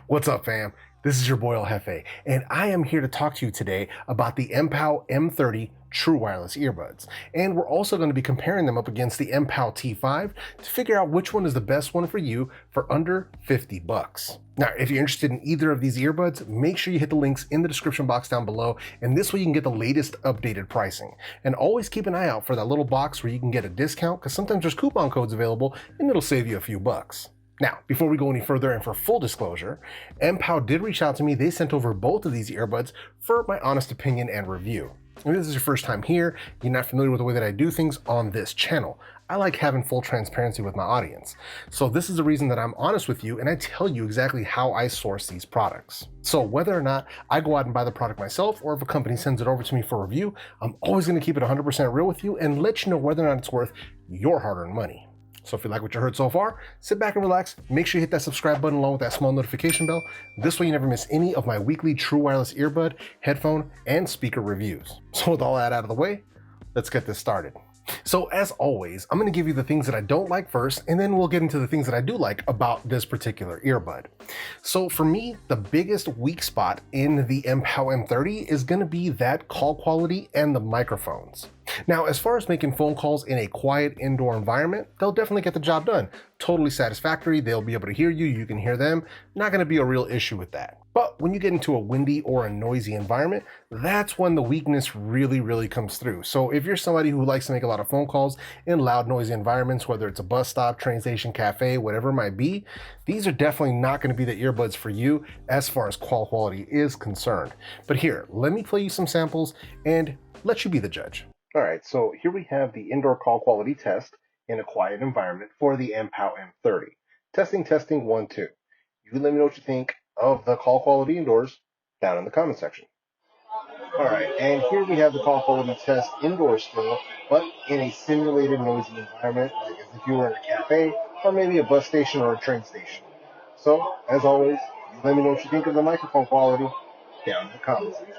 What's up, fam? This is your boy ELJEFE, and I am here to talk to you today about the MPOW M30 true wireless earbuds. And we're also going to be comparing them up against the MPOW T5 to figure out which one is the best one for you for under 50 bucks. Now, if you're interested in either of these earbuds, make sure you hit the links in the description box down below, and this way you can get the latest updated pricing. And always keep an eye out for that little box where you can get a discount, because sometimes there's coupon codes available and it'll save you a few bucks. Now, before we go any further, and for full disclosure, MPOW did reach out to me. They sent over both of these earbuds for my honest opinion and review. If this is your first time here, you're not familiar with the way that I do things on this channel, I like having full transparency with my audience. So this is the reason that I'm honest with you and I tell you exactly how I source these products. So whether or not I go out and buy the product myself, or if a company sends it over to me for review, I'm always going to keep it 100% real with you and let you know whether or not it's worth your hard-earned money. So if you like what you heard so far, sit back and relax. Make sure you hit that subscribe button along with that small notification bell. This way you never miss any of my weekly true wireless earbud, headphone, and speaker reviews. So with all that out of the way, let's get this started. So as always, I'm going to give you the things that I don't like first, and then we'll get into the things that I do like about this particular earbud. So for me, the biggest weak spot in the MPOW M30 is going to be that call quality and the microphones. Now, as far as making phone calls in a quiet indoor environment, they'll definitely get the job done. Totally satisfactory. They'll be able to hear you. You can hear them. Not going to be a real issue with that. But when you get into a windy or a noisy environment, that's when the weakness really comes through. So if you're somebody who likes to make a lot of phone calls in loud, noisy environments, whether it's a bus stop, train station, cafe, whatever it might be, these are definitely not going to be the earbuds for you as far as call quality is concerned. But here, let me play you some samples and let you be the judge. All right, so here we have the indoor call quality test in a quiet environment for the MPOW M30. Testing, 1, 2. You let me know what you think of the call quality indoors down in the comment section. All right, and here we have the call quality test indoors still, but in a simulated noisy environment, like as if you were in a cafe or maybe a bus station or a train station. So, as always, you let me know what you think of the microphone quality down in the comment section.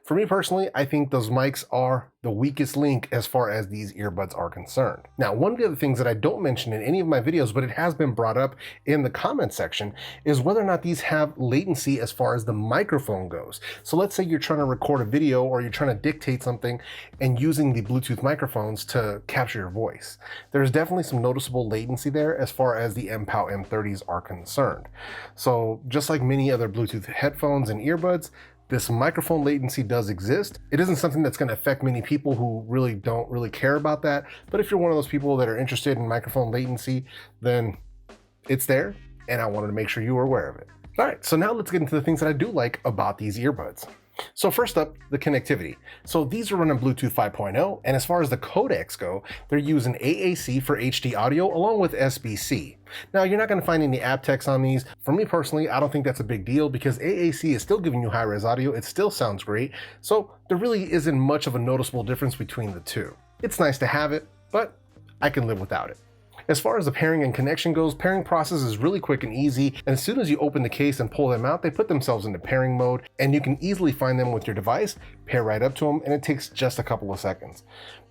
For me personally, I think those mics are the weakest link as far as these earbuds are concerned. Now, one of the other things that I don't mention in any of my videos, but it has been brought up in the comment section, is whether or not these have latency as far as the microphone goes. So let's say you're trying to record a video or you're trying to dictate something and using the Bluetooth microphones to capture your voice. There's definitely some noticeable latency there as far as the MPOW M30s are concerned. So just like many other Bluetooth headphones and earbuds, this microphone latency does exist. It isn't something that's going to affect many people who don't really care about that. But if you're one of those people that are interested in microphone latency, then it's there, and I wanted to make sure you were aware of it. All right, so now let's get into the things that I do like about these earbuds. So first up, the connectivity. So these are running Bluetooth 5.0, and as far as the codecs go, they're using AAC for HD audio along with SBC. Now, you're not going to find any aptX on these. For me personally, I don't think that's a big deal because AAC is still giving you high-res audio. It still sounds great, so there really isn't much of a noticeable difference between the two. It's nice to have it, but I can live without it. As far as the pairing and connection goes, pairing process is really quick and easy, and as soon as you open the case and pull them out, they put themselves into pairing mode, and you can easily find them with your device, pair right up to them, and it takes just a couple of seconds.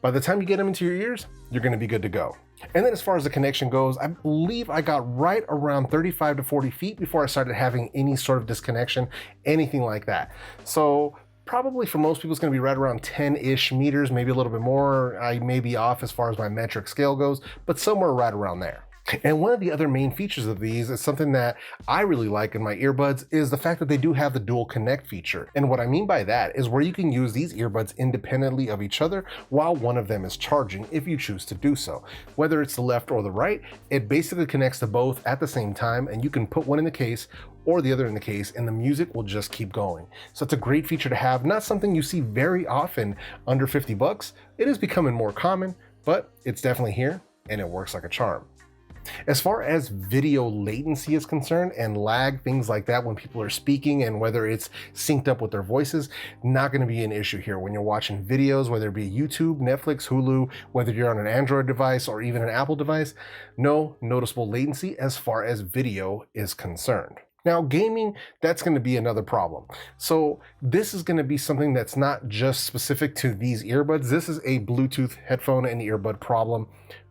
By the time you get them into your ears, you're going to be good to go. And then as far as the connection goes, I believe I got right around 35 to 40 feet before I started having any sort of disconnection, anything like that. So probably for most people, it's going to be right around 10-ish meters, maybe a little bit more. I may be off as far as my metric scale goes, but somewhere right around there. And one of the other main features of these is something that I really like in my earbuds is the fact that they do have the dual connect feature. And what I mean by that is where you can use these earbuds independently of each other while one of them is charging if you choose to do so. Whether it's the left or the right, it basically connects to both at the same time, and you can put one in the case or the other in the case and the music will just keep going. So it's a great feature to have, not something you see very often under 50 bucks. It is becoming more common, but it's definitely here and it works like a charm. As far as video latency is concerned and lag, things like that when people are speaking and whether it's synced up with their voices, not going to be an issue here when you're watching videos, whether it be YouTube, Netflix, Hulu, whether you're on an Android device or even an Apple device, no noticeable latency as far as video is concerned. Now, gaming, that's going to be another problem. So this is going to be something that's not just specific to these earbuds. This is a Bluetooth headphone and earbud problem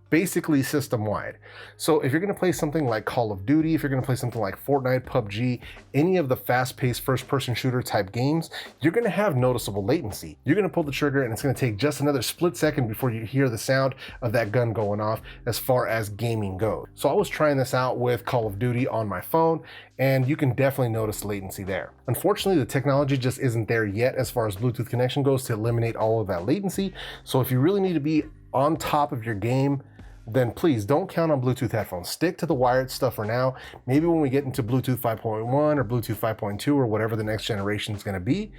basically system-wide. So if you're going to play something like Call of Duty, if you're going to play something like Fortnite, PUBG, any of the fast-paced first-person shooter type games, you're going to have noticeable latency. You're going to pull the trigger and it's going to take just another split second before you hear the sound of that gun going off as far as gaming goes. So I was trying this out with Call of Duty on my phone, and you can definitely notice latency there. Unfortunately, the technology just isn't there yet as far as Bluetooth connection goes to eliminate all of that latency. So if you really need to be on top of your game, then please don't count on Bluetooth headphones. Stick to the wired stuff for now. Maybe when we get into Bluetooth 5.1 or Bluetooth 5.2 or whatever the next generation is going to be,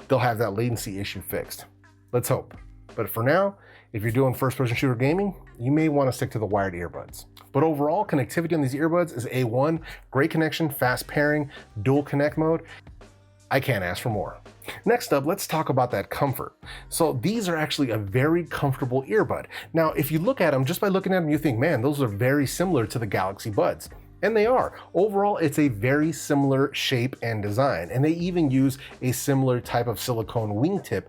they'll have that latency issue fixed. Let's hope. But for now, if you're doing first-person shooter gaming, you may want to stick to the wired earbuds. But overall, connectivity on these earbuds is A1, great connection, fast pairing, dual connect mode. I can't ask for more. Next up, let's talk about that comfort. So these are actually a very comfortable earbud. Now, if you look at them, just by looking at them, you think, man, those are very similar to the Galaxy Buds. And they are. Overall, it's a very similar shape and design. And they even use a similar type of silicone wingtip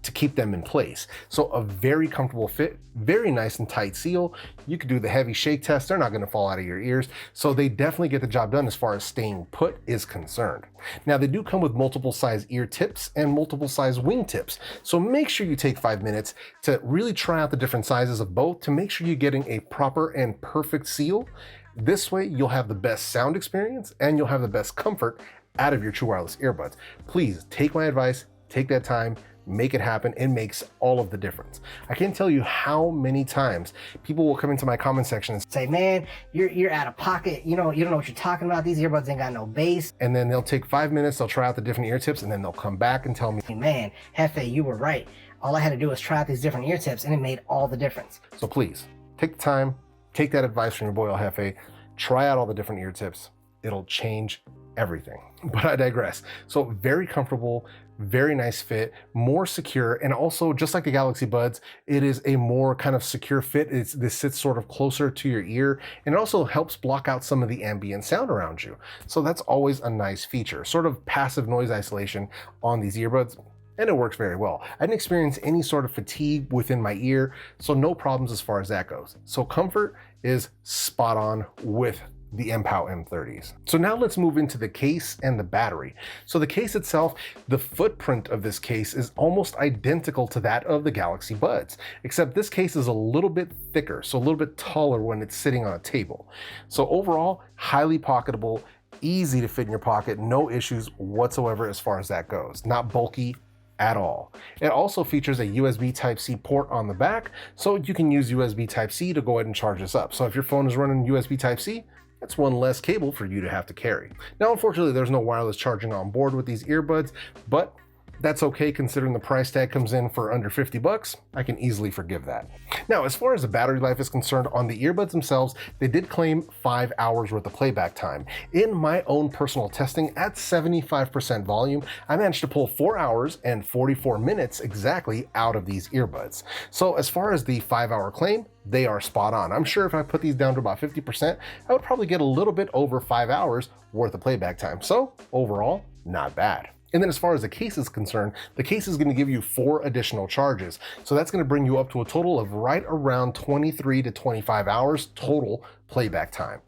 to keep them in place. So a very comfortable fit, very nice and tight seal. You could do the heavy shake test. They're not going to fall out of your ears. So they definitely get the job done as far as staying put is concerned. Now they do come with multiple size ear tips and multiple size wing tips. So make sure you take 5 minutes to really try out the different sizes of both to make sure you're getting a proper and perfect seal. This way you'll have the best sound experience and you'll have the best comfort out of your true wireless earbuds. Please take my advice, take that time, make it happen. It makes all of the difference. I can't tell you how many times people will come into my comment section and say, man, you're out of pocket. You don't know what you're talking about. These earbuds ain't got no bass. And then they'll take 5 minutes, they'll try out the different ear tips, and then they'll come back and tell me, man, Jefe, you were right. All I had to do was try out these different ear tips and it made all the difference. So please, take the time, take that advice from your boy El Jefe, try out all the different ear tips. It'll change everything. But I digress. So very comfortable, very nice fit, more secure, and also just like the Galaxy Buds, it is a more kind of secure fit. This sits sort of closer to your ear, and it also helps block out some of the ambient sound around you. So that's always a nice feature, sort of passive noise isolation on these earbuds. And it works very well. I didn't experience any sort of fatigue within my ear, so no problems as far as that goes. So comfort is spot on with the MPOW M30s. So now let's move into the case and the battery. So the case itself, the footprint of this case is almost identical to that of the Galaxy Buds, except this case is a little bit thicker, so a little bit taller when it's sitting on a table. So overall, highly pocketable, easy to fit in your pocket, no issues whatsoever as far as that goes. Not bulky at all. It also features a USB Type-C port on the back, so you can use USB Type-C to go ahead and charge this up. So if your phone is running USB Type-C, that's one less cable for you to have to carry. Now, unfortunately, there's no wireless charging on board with these earbuds, but that's okay considering the price tag comes in for under 50 bucks. I can easily forgive that. Now, as far as the battery life is concerned, on the earbuds themselves, they did claim 5 hours worth of playback time. In my own personal testing at 75% volume, I managed to pull 4 hours and 44 minutes exactly out of these earbuds. So as far as the 5-hour claim, they are spot on. I'm sure if I put these down to about 50%, I would probably get a little bit over 5 hours worth of playback time. So overall, not bad. And then as far as the case is concerned, the case is going to give you 4 additional charges. So that's going to bring you up to a total of right around 23 to 25 hours total playback time.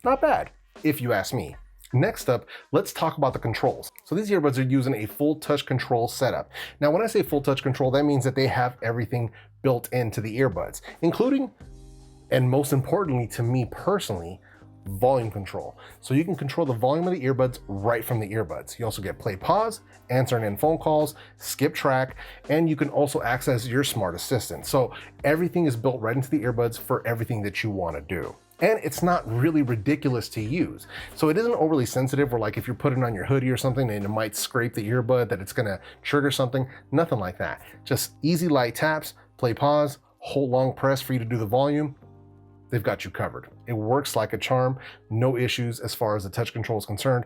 Not bad, if you ask me. Next up, let's talk about the controls. So these earbuds are using a full touch control setup. Now, when I say full touch control, that means that they have everything built into the earbuds, including, and most importantly to me personally, volume control. So you can control the volume of the earbuds right from the earbuds. You also get play pause, answering in phone calls, skip track, and you can also access your smart assistant. So everything is built right into the earbuds for everything that you want to do. And it's not really ridiculous to use. So it isn't overly sensitive where like if you're putting on your hoodie or something and it might scrape the earbud that it's gonna trigger something, nothing like that. Just easy light taps, play pause, hold long press for you to do the volume. They've got you covered. It works like a charm, no issues as far as the touch control is concerned.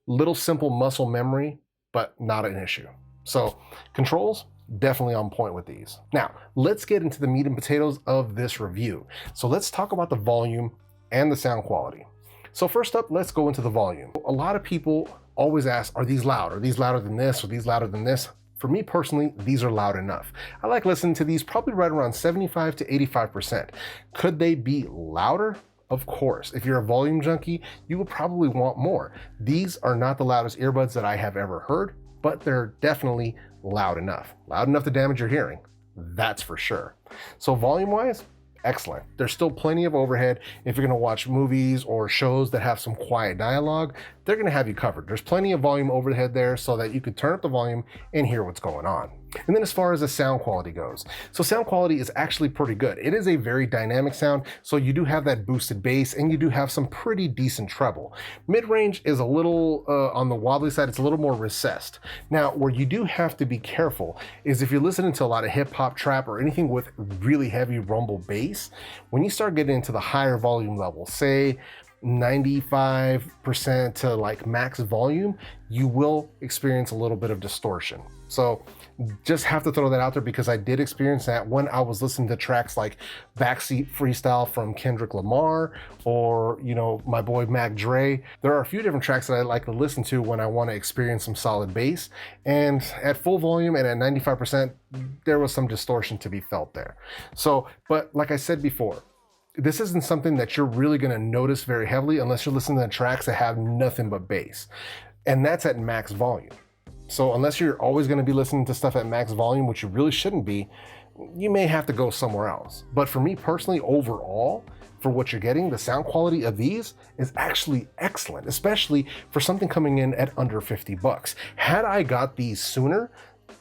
Little simple muscle memory, but not an issue. So controls, definitely on point with these. Now, let's get into the meat and potatoes of this review. So let's talk about the volume and the sound quality. So first up, let's go into the volume. A lot of people always ask, are these loud? Are these louder than this? Are these louder than this? For me personally, these are loud enough. I like listening to these probably right around 75 to 85%. Could they be louder? Of course. If you're a volume junkie, you will probably want more. These are not the loudest earbuds that I have ever heard, but they're definitely loud enough. Loud enough to damage your hearing. That's for sure. So volume-wise, excellent. There's still plenty of overhead. If you're going to watch movies or shows that have some quiet dialogue, they're going to have you covered. There's plenty of volume overhead there so that you could turn up the volume and hear what's going on. And then as far as the sound quality goes, so sound quality is actually pretty good. It is a very dynamic sound, so you do have that boosted bass and you do have some pretty decent treble. Mid-range is a little on the wobbly side, it's a little more recessed. Now, where you do have to be careful is if you're listening to a lot of hip hop, trap, or anything with really heavy rumble bass, when you start getting into the higher volume level, say 95% to like max volume, you will experience a little bit of distortion. So just have to throw that out there because I did experience that when I was listening to tracks like Backseat Freestyle from Kendrick Lamar or, you know, my boy Mac Dre. There are a few different tracks that I like to listen to when I want to experience some solid bass. And at full volume and at 95%, there was some distortion to be felt there. So, but like I said before, this isn't something that you're really going to notice very heavily unless you're listening to tracks that have nothing but bass. And that's at max volume. So unless you're always going to be listening to stuff at max volume, which you really shouldn't be, you may have to go somewhere else. But for me personally, overall, for what you're getting, the sound quality of these is actually excellent, especially for something coming in at under 50 bucks. Had I got these sooner,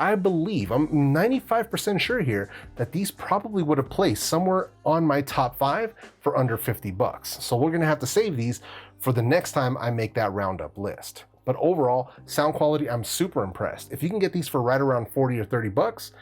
I believe, I'm 95% sure here, that these probably would have placed somewhere on my top 5 for under 50 bucks. So we're going to have to save these for the next time I make that roundup list. But overall, sound quality, I'm super impressed. If you can get these for right around 40 or 30 bucks,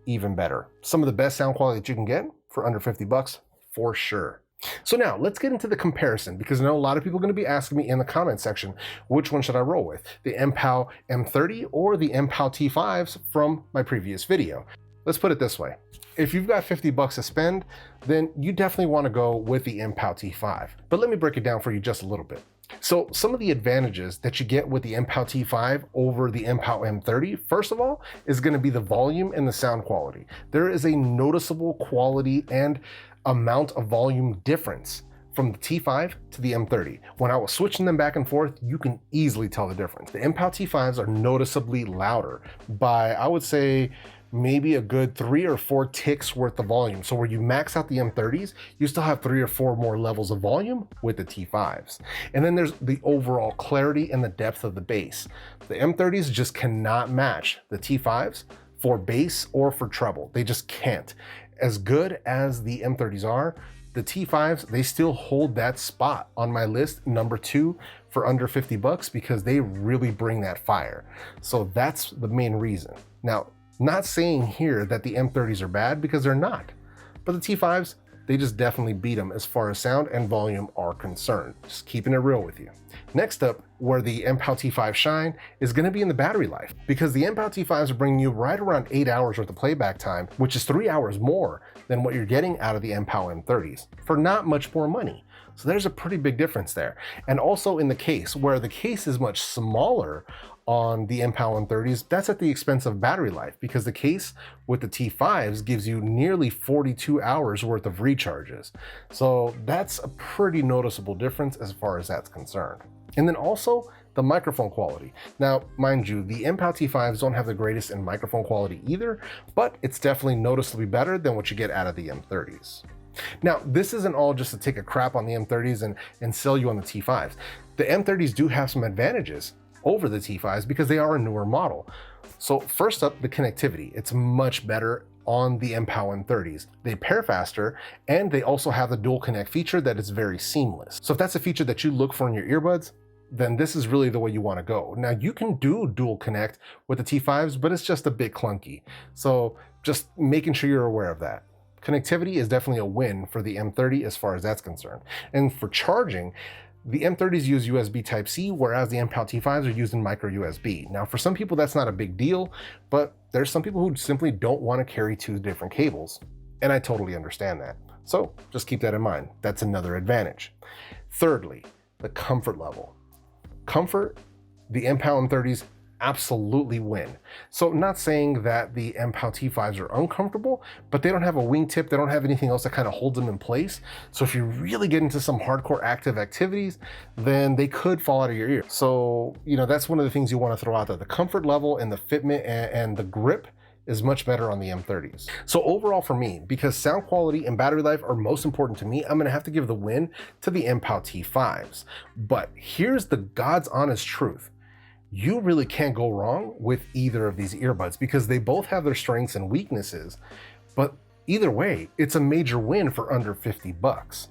even better. Some of the best sound quality that you can get for under 50 bucks, for sure. So now let's get into the comparison, because I know a lot of people are going to be asking me in the comment section, which one should I roll with? The MPOW M30 or the MPOW T5s from my previous video? Let's put it this way. If you've got 50 bucks to spend, then you definitely want to go with the MPOW T5. But let me break it down for you just a little bit. So some of the advantages that you get with the MPOW T5 over the MPOW M30, first of all, is going to be the volume and the sound quality. There is a noticeable quality and amount of volume difference from the T5 to the M30. When I was switching them back and forth, you can easily tell the difference. The MPOW T5s are noticeably louder by, I would say, maybe a good 3 or 4 ticks worth of volume. So where you max out the M30s, you still have 3 or 4 more levels of volume with the T5s. And then there's the overall clarity and the depth of the bass. The M30s just cannot match the T5s for bass or for treble. They just can't. As good as the M30s are, the T5s, they still hold that spot on my list, number 2 for under 50 bucks, because they really bring that fire. So that's the main reason. Now, not saying here that the M30s are bad, because they're not, but the T5s, they just definitely beat them as far as sound and volume are concerned. Just keeping it real with you. Next up, where the MPOW T5 shine is going to be in the battery life, because the MPOW T5s are bringing you right around 8 hours worth of playback time, which is 3 hours more than what you're getting out of the MPOW M30s for not much more money. So there's a pretty big difference there. And also in the case, where the case is much smaller on the MPOW M30s, that's at the expense of battery life, because the case with the T5s gives you nearly 42 hours worth of recharges. So that's a pretty noticeable difference as far as that's concerned. And then also the microphone quality. Now, mind you, the MPOW T5s don't have the greatest in microphone quality either, but it's definitely noticeably better than what you get out of the M30s. Now, this isn't all just to take a crap on the M30s and sell you on the T5s. The M30s do have some advantages over the T5s because they are a newer model. So first up, the connectivity. It's much better on the MPOW M30s. They pair faster, and they also have the dual connect feature that is very seamless. So if that's a feature that you look for in your earbuds, then this is really the way you want to go. Now, you can do dual connect with the T5s, but it's just a bit clunky. So just making sure you're aware of that. Connectivity is definitely a win for the M30 as far as that's concerned. And for charging, the M30s use USB Type-C, whereas the MPOW T5s are using micro USB. Now, for some people, that's not a big deal, but there's some people who simply don't want to carry 2 different cables. And I totally understand that. So just keep that in mind. That's another advantage. Thirdly, the comfort level. Comfort, the MPOW M30s absolutely win. So I'm not saying that the MPOW T5s are uncomfortable, but they don't have a wingtip, they don't have anything else that kind of holds them in place. So if you really get into some hardcore active activities, then they could fall out of your ear. So, you know, that's one of the things you want to throw out there. The comfort level and the fitment and the grip is much better on the M30s. So overall for me, because sound quality and battery life are most important to me, I'm gonna have to give the win to the MPOW T5s. But here's the God's honest truth. You really can't go wrong with either of these earbuds because they both have their strengths and weaknesses, but either way, it's a major win for under 50 bucks.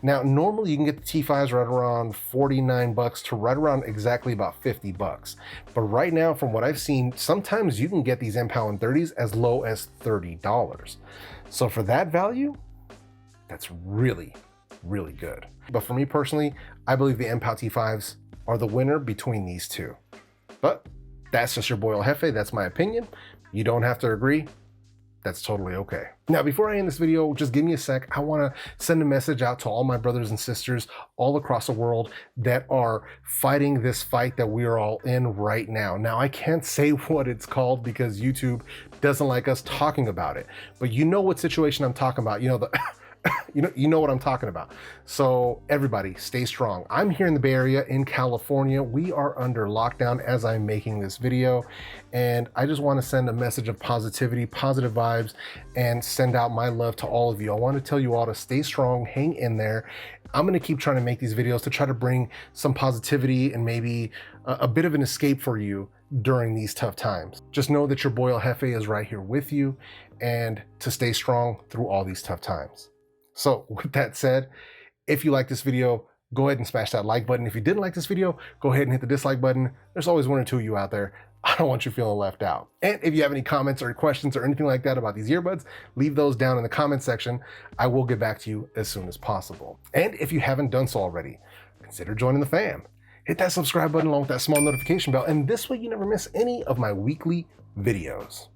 Now, normally you can get the T5s right around 49 bucks to right around exactly about 50 bucks. But right now, from what I've seen, sometimes you can get these MPOW M30s as low as $30. So for that value, that's really, really good. But for me personally, I believe the MPOW T5s are the winner between these two. But that's just your boy El Jefe, that's my opinion. You don't have to agree, that's totally okay. Now, before I end this video, just give me a sec. I wanna send a message out to all my brothers and sisters all across the world that are fighting this fight that we are all in right now. Now, I can't say what it's called because YouTube doesn't like us talking about it, but you know what situation I'm talking about. You know, you know what I'm talking about. So everybody stay strong. I'm here in the Bay Area in California. We are under lockdown as I'm making this video. And I just want to send a message of positivity, positive vibes, and send out my love to all of you. I want to tell you all to stay strong, hang in there. I'm going to keep trying to make these videos to try to bring some positivity and maybe a bit of an escape for you during these tough times. Just know that your boy El Jefe is right here with you and to stay strong through all these tough times. So with that said, if you like this video, go ahead and smash that like button. If you didn't like this video, go ahead and hit the dislike button. There's always one or two of you out there. I don't want you feeling left out. And if you have any comments or questions or anything like that about these earbuds, leave those down in the comment section. I will get back to you as soon as possible. And if you haven't done so already, consider joining the fam. Hit that subscribe button along with that small notification bell, and this way you never miss any of my weekly videos.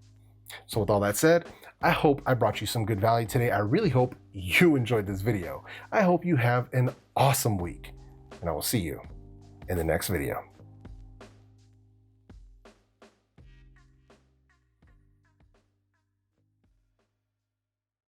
So with all that said, I hope I brought you some good value today. I really hope you enjoyed this video. I hope you have an awesome week, and I will see you in the next video.